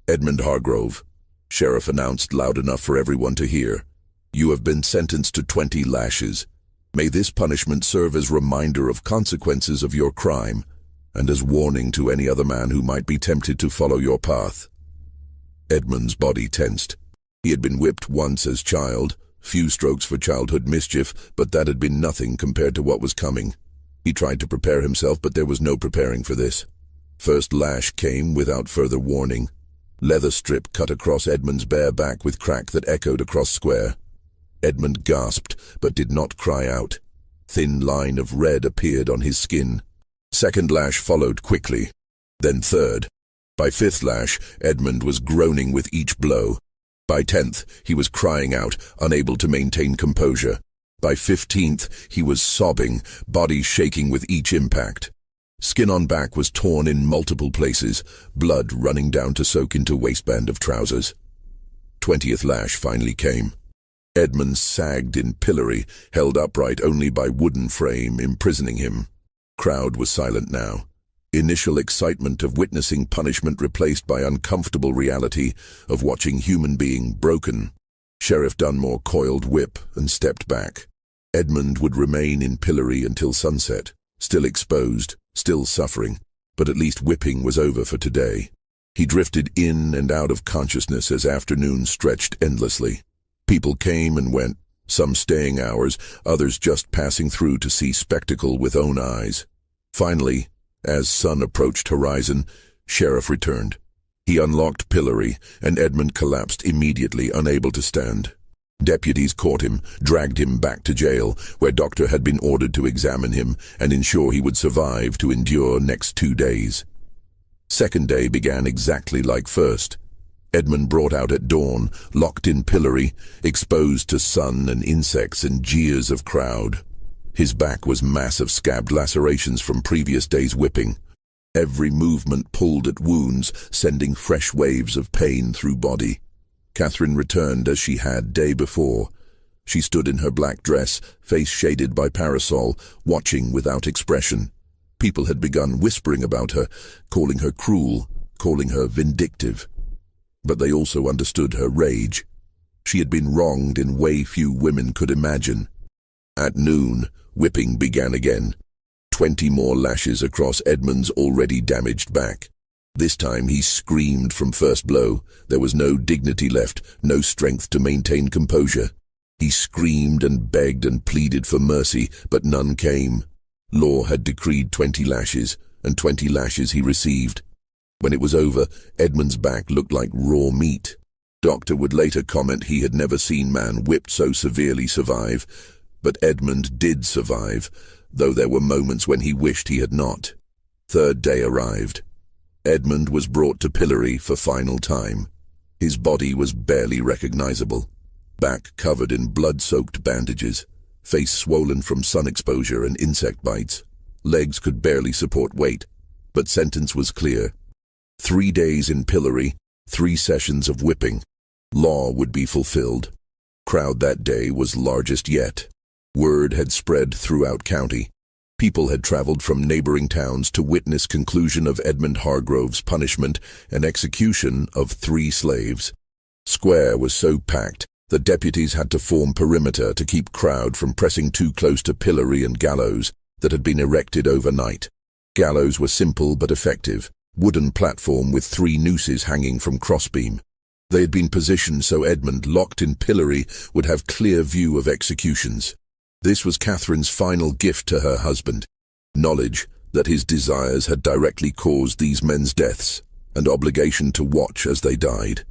Edmund Hargrove, Sheriff announced loud enough for everyone to hear. You have been sentenced to 20 lashes. May this punishment serve as reminder of consequences of your crime. and as warning to any other man who might be tempted to follow your path. Edmund's body tensed. He had been whipped once as child, few strokes for childhood mischief, but that had been nothing compared to what was coming. He tried to prepare himself, but there was no preparing for this. First lash came without further warning. Leather strip cut across Edmund's bare back with crack that echoed across square. Edmund gasped, but did not cry out. Thin line of red appeared on his skin. Second lash followed quickly. Then third. By fifth lash, Edmund was groaning with each blow. By 10th, he was crying out, unable to maintain composure. By 15th, he was sobbing, body shaking with each impact. Skin on back was torn in multiple places, blood running down to soak into waistband of trousers. 20th lash finally came. Edmund sagged in pillory, held upright only by wooden frame imprisoning him. Crowd was silent now. Initial excitement of witnessing punishment replaced by uncomfortable reality of watching human being broken. Sheriff Dunmore coiled whip and stepped back. Edmund would remain in pillory until sunset, still exposed, still suffering, but at least whipping was over for today. He drifted in and out of consciousness as afternoon stretched endlessly. People came and went, some staying hours, others just passing through to see spectacle with own eyes. Finally, as sun approached horizon, Sheriff returned. He unlocked pillory, and Edmund collapsed immediately, unable to stand. Deputies caught him, dragged him back to jail, where doctor had been ordered to examine him and ensure he would survive to endure next 2 days. Second day began exactly like first. Edmund brought out at dawn, locked in pillory, exposed to sun and insects and jeers of crowd. His back was mass of scabbed lacerations from previous days' whipping. Every movement pulled at wounds, sending fresh waves of pain through body. Catherine returned as she had day before. She stood in her black dress, face shaded by parasol, watching without expression. People had begun whispering about her, calling her cruel, calling her vindictive. But they also understood her rage. She had been wronged in way few women could imagine. At noon, whipping began again. 20 more lashes across Edmund's already damaged back. This time he screamed from first blow. There was no dignity left, no strength to maintain composure. He screamed and begged and pleaded for mercy, but none came. Law had decreed 20 lashes, and 20 lashes he received. When it was over, Edmund's back looked like raw meat. Doctor would later comment he had never seen man whipped so severely survive, but Edmund did survive, though there were moments when he wished he had not. Third day arrived. Edmund was brought to pillory for final time. His body was barely recognizable. Back covered in blood-soaked bandages, face swollen from sun exposure and insect bites. Legs could barely support weight, but sentence was clear. 3 days in pillory, 3 sessions of whipping. Law would be fulfilled. Crowd that day was largest yet. Word had spread throughout county. People had traveled from neighboring towns to witness conclusion of Edmund Hargrove's punishment and execution of 3 slaves. Square was so packed, the deputies had to form perimeter to keep crowd from pressing too close to pillory and gallows that had been erected overnight. Gallows were simple but effective, wooden platform with 3 nooses hanging from crossbeam. They had been positioned so Edmund, locked in pillory, would have clear view of executions. This was Catherine's final gift to her husband, knowledge that his desires had directly caused these men's deaths, and obligation to watch as they died.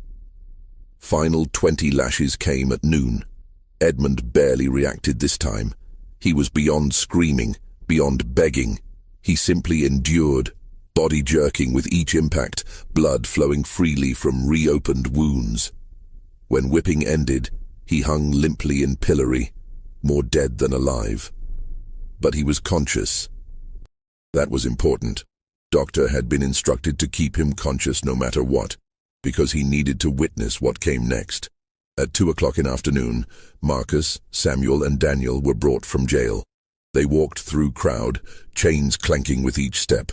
Final 20 lashes came at noon. Edmund barely reacted this time. He was beyond screaming, beyond begging. He simply endured, body jerking with each impact, blood flowing freely from reopened wounds. When whipping ended, he hung limply in pillory, more dead than alive. But he was conscious. That was important. Doctor had been instructed to keep him conscious no matter what, because he needed to witness what came next. At 2 o'clock in afternoon, Marcus, Samuel, and Daniel were brought from jail. They walked through crowd, chains clanking with each step.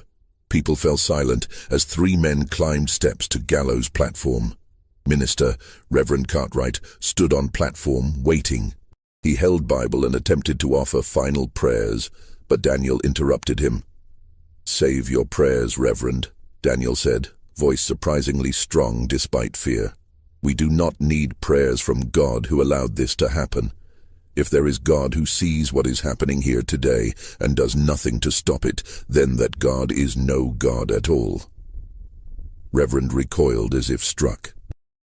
People fell silent as 3 men climbed steps to gallows platform. Minister, Reverend Cartwright, stood on platform, waiting. He held Bible and attempted to offer final prayers, but Daniel interrupted him. "Save your prayers, Reverend," Daniel said, voice surprisingly strong despite fear. "We do not need prayers from God who allowed this to happen. If there is God who sees what is happening here today and does nothing to stop it, then that God is no God at all." Reverend recoiled as if struck.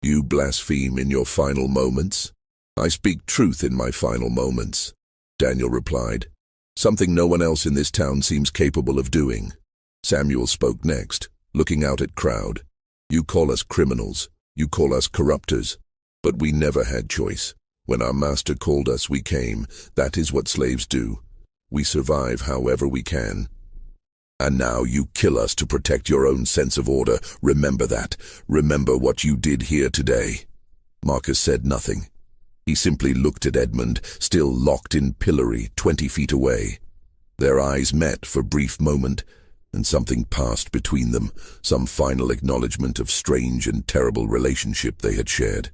"You blaspheme in your final moments?" "I speak truth in my final moments," Daniel replied. "Something no one else in this town seems capable of doing." Samuel spoke next, looking out at crowd. "You call us criminals, you call us corruptors, but we never had choice. When our master called us, we came. That is what slaves do. We survive however we can. And now you kill us to protect your own sense of order. Remember that. Remember what you did here today." Marcus said nothing. He simply looked at Edmund, still locked in pillory 20 feet away. Their eyes met for a brief moment, and something passed between them, some final acknowledgement of strange and terrible relationship they had shared.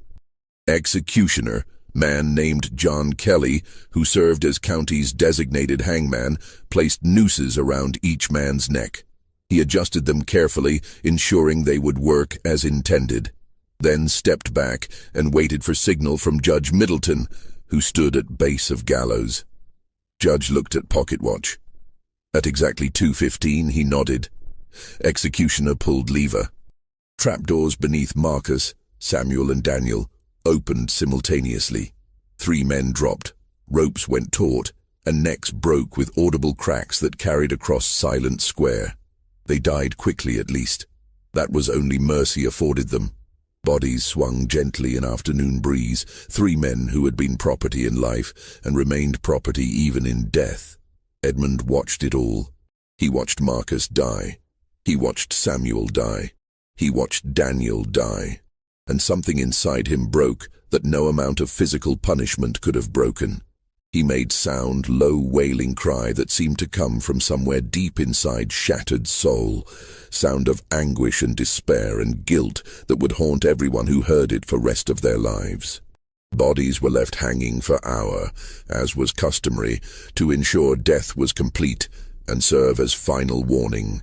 Executioner, man named John Kelly, who served as county's designated hangman, placed nooses around each man's neck. He adjusted them carefully, ensuring they would work as intended, then stepped back and waited for signal from Judge Middleton, who stood at base of gallows. Judge looked at pocket watch. At exactly 2:15 he nodded. Executioner pulled lever. Trapdoors beneath Marcus, Samuel and Daniel opened simultaneously. 3 men dropped, ropes went taut, and necks broke with audible cracks that carried across silent square. They died quickly at least. That was only mercy afforded them. Bodies swung gently in afternoon breeze, 3 men who had been property in life and remained property even in death. Edmund watched it all. He watched Marcus die. He watched Samuel die. He watched Daniel die. And something inside him broke that no amount of physical punishment could have broken. He made sound, low wailing cry that seemed to come from somewhere deep inside shattered soul, sound of anguish and despair and guilt that would haunt everyone who heard it for rest of their lives. Bodies were left hanging for hours, as was customary, to ensure death was complete and serve as final warning.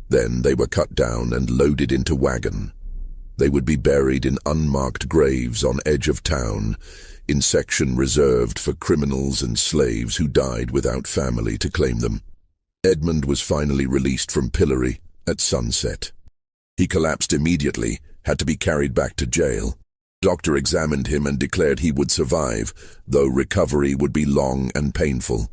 Then they were cut down and loaded into wagon. They would be buried in unmarked graves on edge of town, in section reserved for criminals and slaves who died without family to claim them. Edmund was finally released from pillory at sunset. He collapsed immediately, had to be carried back to jail. Doctor examined him and declared he would survive, though recovery would be long and painful.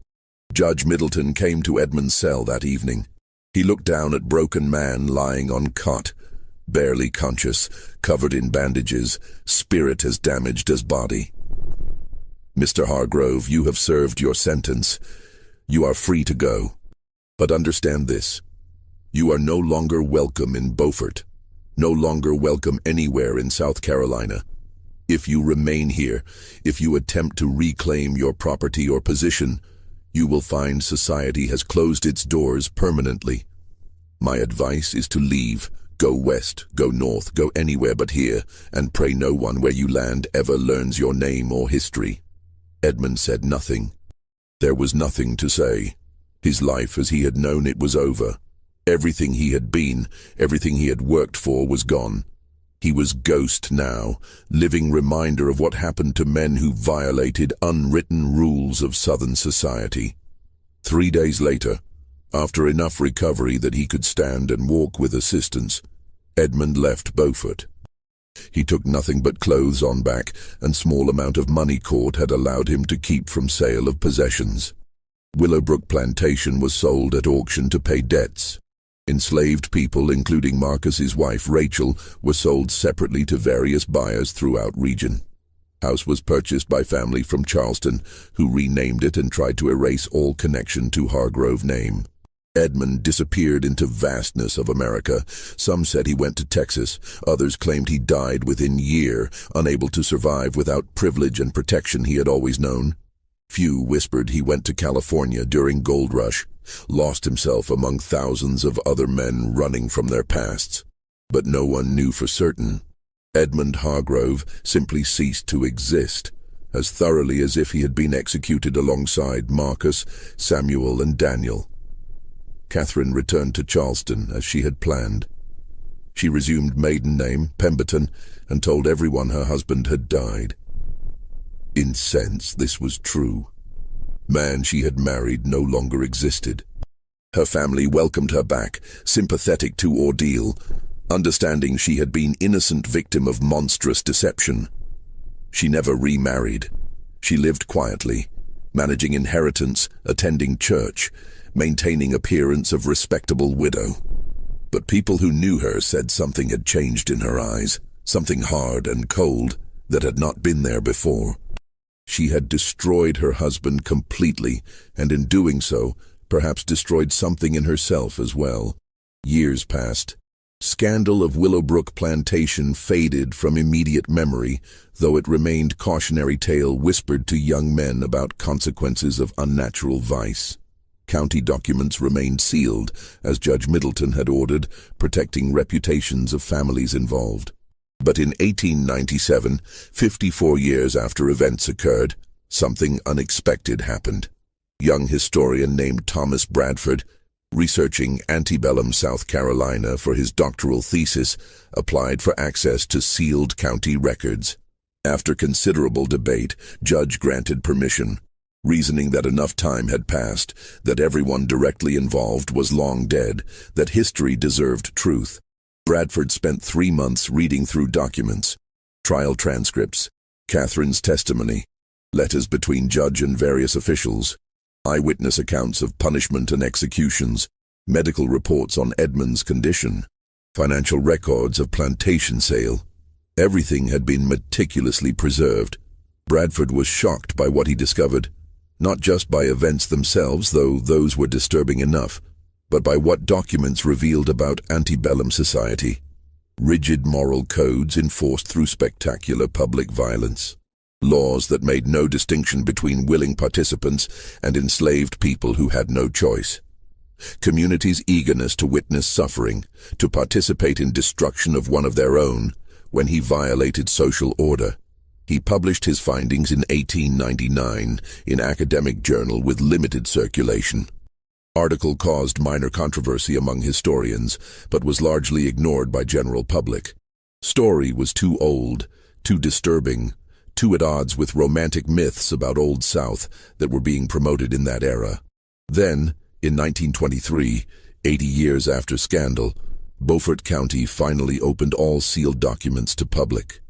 Judge Middleton came to Edmund's cell that evening. He looked down at broken man lying on cot, barely conscious, covered in bandages, spirit as damaged as body. "Mr. Hargrove, you have served your sentence. You are free to go. But understand this. You are no longer welcome in Beaufort, no longer welcome anywhere in South Carolina. If you remain here, if you attempt to reclaim your property or position, you will find society has closed its doors permanently. My advice is to leave. Go west, go north, go anywhere but here, and pray no one where you land ever learns your name or history." Edmund said nothing. There was nothing to say. His life as he had known it was over. Everything he had been, everything he had worked for was gone. He was ghost now, living reminder of what happened to men who violated unwritten rules of Southern society. 3 days later, after enough recovery that he could stand and walk with assistance, Edmund left Beaufort. He took nothing but clothes on back, and small amount of money court had allowed him to keep from sale of possessions. Willowbrook Plantation was sold at auction to pay debts. Enslaved people, including Marcus's wife Rachel, were sold separately to various buyers throughout region. House was purchased by family from Charleston, who renamed it and tried to erase all connection to Hargrove name. Edmund disappeared into vastness of America. Some said he went to Texas. Others claimed he died within year, unable to survive without privilege and protection he had always known. Few whispered he went to California during Gold Rush, lost himself among thousands of other men running from their pasts. But no one knew for certain. Edmund Hargrove simply ceased to exist, as thoroughly as if he had been executed alongside Marcus, Samuel, and Daniel. Catherine returned to Charleston as she had planned. She resumed maiden name, Pemberton, and told everyone her husband had died. In sense, this was true. Man she had married no longer existed. Her family welcomed her back, sympathetic to ordeal, understanding she had been innocent victim of monstrous deception. She never remarried. She lived quietly, managing inheritance, attending church, maintaining appearance of respectable widow. But people who knew her said something had changed in her eyes, something hard and cold that had not been there before. She had destroyed her husband completely, and in doing so, perhaps destroyed something in herself as well. Years passed. Scandal of Willowbrook Plantation faded from immediate memory, though it remained cautionary tale whispered to young men about consequences of unnatural vice. County documents remained sealed, as Judge Middleton had ordered, protecting reputations of families involved. But in 1897, 54 years after events occurred, something unexpected happened. Young historian named Thomas Bradford, researching antebellum South Carolina for his doctoral thesis, applied for access to sealed county records. After considerable debate, Judge granted permission, reasoning that enough time had passed, that everyone directly involved was long dead, that history deserved truth. Bradford spent 3 months reading through documents, trial transcripts, Catherine's testimony, letters between judge and various officials, eyewitness accounts of punishment and executions, medical reports on Edmund's condition, financial records of plantation sale. Everything had been meticulously preserved. Bradford was shocked by what he discovered, not just by events themselves, though those were disturbing enough, but by what documents revealed about antebellum society. Rigid moral codes enforced through spectacular public violence. Laws that made no distinction between willing participants and enslaved people who had no choice. Communities' eagerness to witness suffering, to participate in destruction of one of their own, when he violated social order. He published his findings in 1899 in academic journal with limited circulation. Article caused minor controversy among historians, but was largely ignored by general public. Story was too old, too disturbing, too at odds with romantic myths about Old South that were being promoted in that era. Then, in 1923, 80 years after scandal, Beaufort County finally opened all sealed documents to public.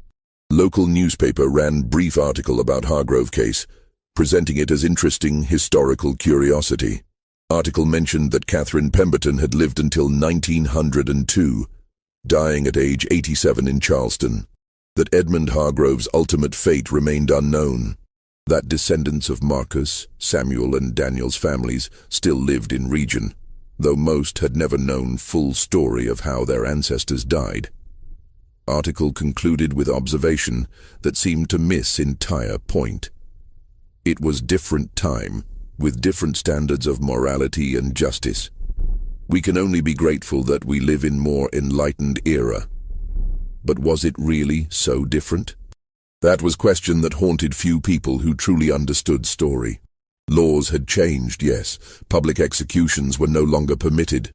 Local newspaper ran brief article about Hargrove case, presenting it as interesting historical curiosity. Article mentioned that Catherine Pemberton had lived until 1902, dying at age 87 in Charleston. That Edmund Hargrove's ultimate fate remained unknown, that descendants of Marcus, Samuel, and Daniel's families still lived in region, though most had never known full story of how their ancestors died. Article concluded with observation that seemed to miss entire point. It was different time, with different standards of morality and justice. We can only be grateful that we live in more enlightened era. But was it really so different? That was a question that haunted few people who truly understood story. Laws had changed, yes. Public executions were no longer permitted.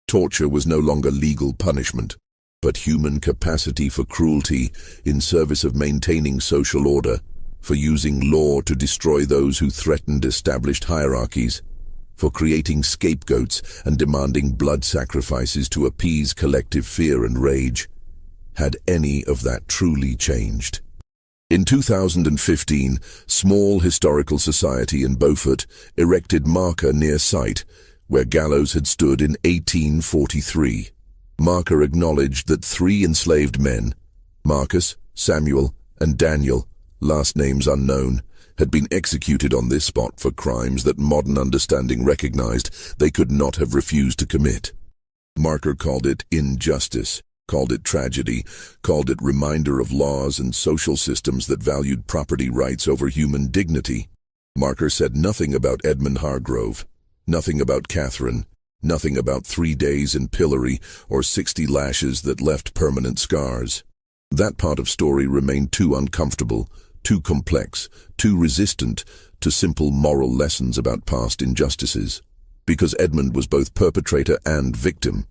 Torture was no longer legal punishment. But human capacity for cruelty in service of maintaining social order, for using law to destroy those who threatened established hierarchies, for creating scapegoats and demanding blood sacrifices to appease collective fear and rage. Had any of that truly changed? In 2015, Small Historical Society in Beaufort erected marker near site where gallows had stood in 1843. Marker acknowledged that 3 enslaved men, Marcus, Samuel, and Daniel, last names unknown, had been executed on this spot for crimes that modern understanding recognized they could not have refused to commit. Marker called it injustice, called it tragedy, called it reminder of laws and social systems that valued property rights over human dignity. Marker said nothing about Edmund Hargrove, nothing about Catherine, nothing about 3 days in pillory or 60 lashes that left permanent scars. That part of story remained too uncomfortable, too complex, too resistant to simple moral lessons about past injustices. because Edmund was both perpetrator and victim.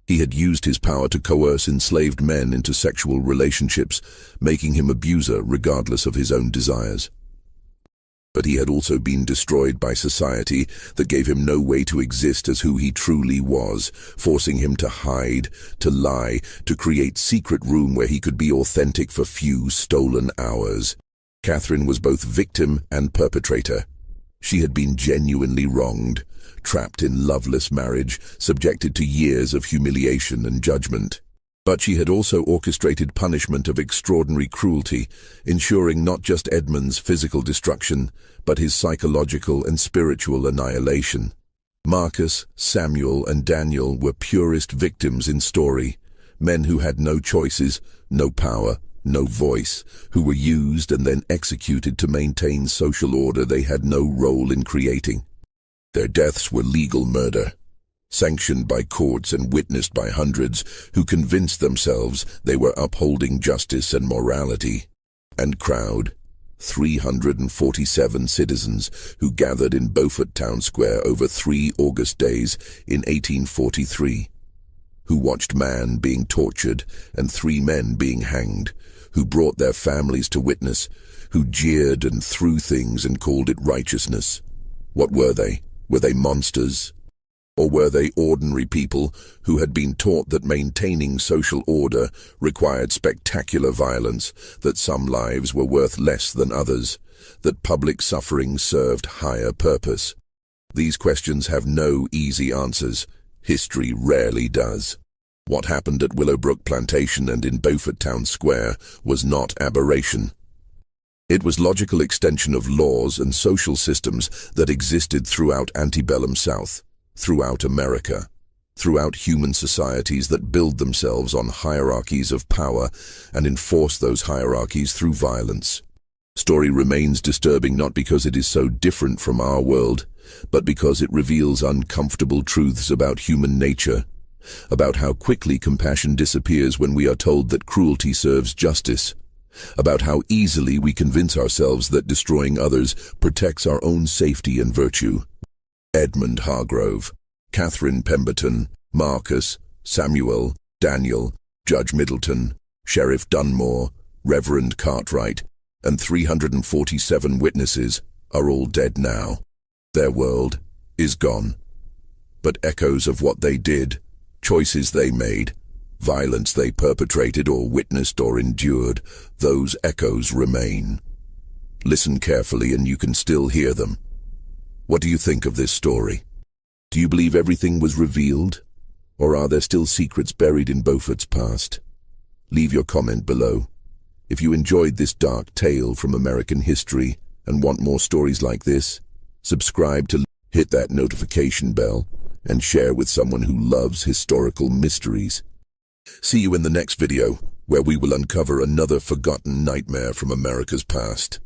He had used his power to coerce enslaved men into sexual relationships, making him abuser regardless of his own desires. But he had also been destroyed by society that gave him no way to exist as who he truly was, forcing him to hide, to lie, to create secret room where he could be authentic for few stolen hours. Catherine was both victim and perpetrator. She had been genuinely wronged, trapped in loveless marriage, subjected to years of humiliation and judgment. But she had also orchestrated punishment of extraordinary cruelty, ensuring not just Edmund's physical destruction, but his psychological and spiritual annihilation. Marcus, Samuel, and Daniel were purest victims in story, men who had no choices, no power, no voice, who were used and then executed to maintain social order they had no role in creating. Their deaths were legal murder, sanctioned by courts and witnessed by hundreds who convinced themselves they were upholding justice and morality. And crowd, 347 citizens who gathered in Beaufort Town Square over 3 August days in 1843, who watched man being tortured and 3 men being hanged, who brought their families to witness, who jeered and threw things and called it righteousness. What were they? Were they monsters? Or were they ordinary people who had been taught that maintaining social order required spectacular violence, that some lives were worth less than others, that public suffering served higher purpose? These questions have no easy answers. History rarely does. What happened at Willowbrook Plantation and in Beaufort Town Square was not aberration. It was logical extension of laws and social systems that existed throughout antebellum South, throughout America, throughout human societies that build themselves on hierarchies of power and enforce those hierarchies through violence. Story remains disturbing not because it is so different from our world, but because it reveals uncomfortable truths about human nature, about how quickly compassion disappears when we are told that cruelty serves justice, about how easily we convince ourselves that destroying others protects our own safety and virtue. Edmund Hargrove, Catherine Pemberton, Marcus, Samuel, Daniel, Judge Middleton, Sheriff Dunmore, Reverend Cartwright, and 347 witnesses are all dead now. Their world is gone. But echoes of what they did, choices they made, violence they perpetrated or witnessed or endured, those echoes remain. Listen carefully and you can still hear them. What do you think of this story? Do you believe everything was revealed? Or are there still secrets buried in Beaufort's past? Leave your comment below. If you enjoyed this dark tale from American history and want more stories like this, subscribe to hit that notification bell and share with someone who loves historical mysteries. See you in the next video, where we will uncover another forgotten nightmare from America's past.